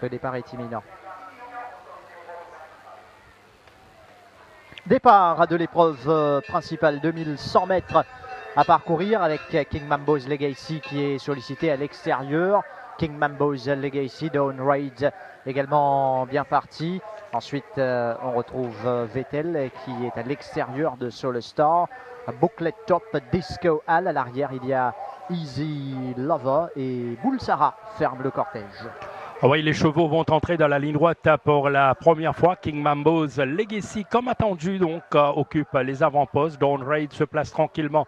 Le départ est imminent. Départ de l'épreuve principale, 2100 mètres à parcourir avec King Mambo's Legacy qui est sollicité à l'extérieur. King Mambo's Legacy, Dawn Raid également bien parti. Ensuite, on retrouve Vettel qui est à l'extérieur de Solar Star. Booklet Top, Disco Hall. À l'arrière, il y a Easy Lover et Bulsara ferme le cortège. Ah oui, les chevaux vont entrer dans la ligne droite pour la première fois. King Mambo's Legacy, comme attendu, donc occupe les avant-postes. Dawn Raid se place tranquillement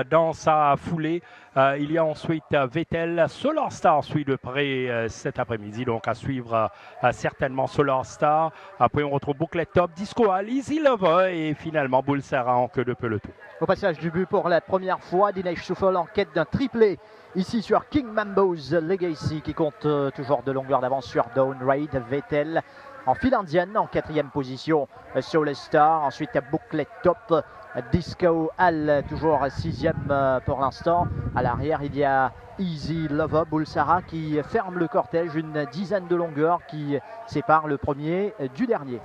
dans sa foulée. Il y a ensuite Vettel. Solar Star suit de près cet après-midi, donc à suivre certainement Solar Star. Après, on retrouve Booklet Top, Disco Hall, Easy Lover et finalement Bulsara en queue de peloton. Au passage du but pour la première fois, Dinesh Souffol en quête d'un triplé ici sur King Mambo's Legacy qui compte toujours de longueur d'avance sur Dawn Raid. Vettel en file indienne en 4e position, Solar Star. Ensuite Booklet Top, Disco Hall toujours 6e pour l'instant. À l'arrière il y a Easy Lover, Bulsara qui ferme le cortège, une dizaine de longueurs qui séparent le premier du dernier.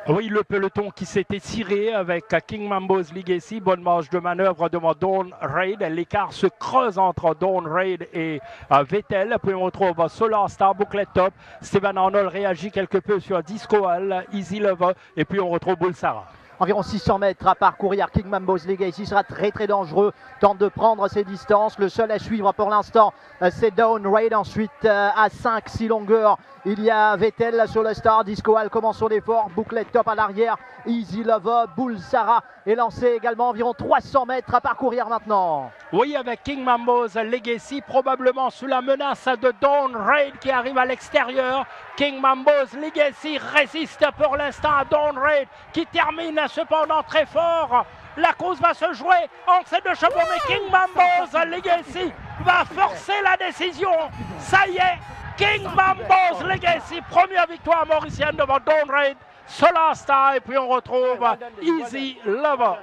Oui, le peloton qui s'est étiré avec King Mambo's Legacy. Bonne marge de manœuvre devant Dawn Raid. L'écart se creuse entre Dawn Raid et Vettel. Puis on retrouve Solar Star, Booklet Top. Steven Arnold réagit quelque peu sur Disco Hall, Easy Lover. Et puis on retrouve Bulsara. Environ 600 mètres à parcourir. King Mambo's Legacy sera très dangereux. Tente de prendre ses distances. Le seul à suivre pour l'instant, c'est Dawn Raid. Ensuite, à 5-6 longueurs, il y a Vettel, Solar Star, Disco Hall commence son effort. Booklet Top à l'arrière. Easy Lover, Bulsara est lancé également. Environ 300 mètres à parcourir maintenant. Oui, avec King Mambo's Legacy, probablement sous la menace de Dawn Raid qui arrive à l'extérieur. King Mambo's Legacy résiste pour l'instant à Dawn Raid qui termine cependant très fort. La course va se jouer entre ces deux chevaux, mais King Mambo's Legacy va forcer la décision. Ça y est, King Mambo's Legacy, première victoire mauricienne devant Dawn Raid, Solar Star, et puis on retrouve Easy Lover.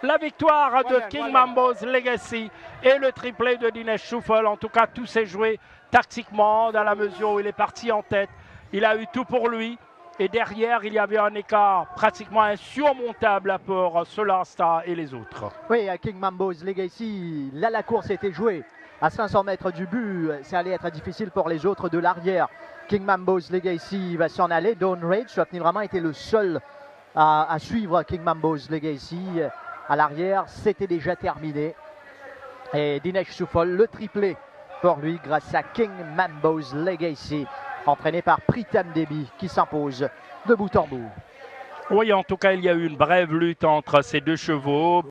La victoire de King Mambo's Legacy et le triplé de Dinesh Souffol. En tout cas, tout s'est joué tactiquement dans la mesure où il est parti en tête. Il a eu tout pour lui. Et derrière, il y avait un écart pratiquement insurmontable pour Solar Star et les autres. Oui, à King Mambo's Legacy, là la course était jouée. À 500 mètres du but, ça allait être difficile pour les autres de l'arrière. King Mambo's Legacy va s'en aller. Dawn Raid, Swapnil Rama était le seul à suivre King Mambo's Legacy. À l'arrière, c'était déjà terminé. Et Dinesh Souffol, le triplé pour lui grâce à King Mambo's Legacy, entraîné par Pritam Devi qui s'impose de bout en bout. Oui, en tout cas, il y a eu une brève lutte entre ces deux chevaux.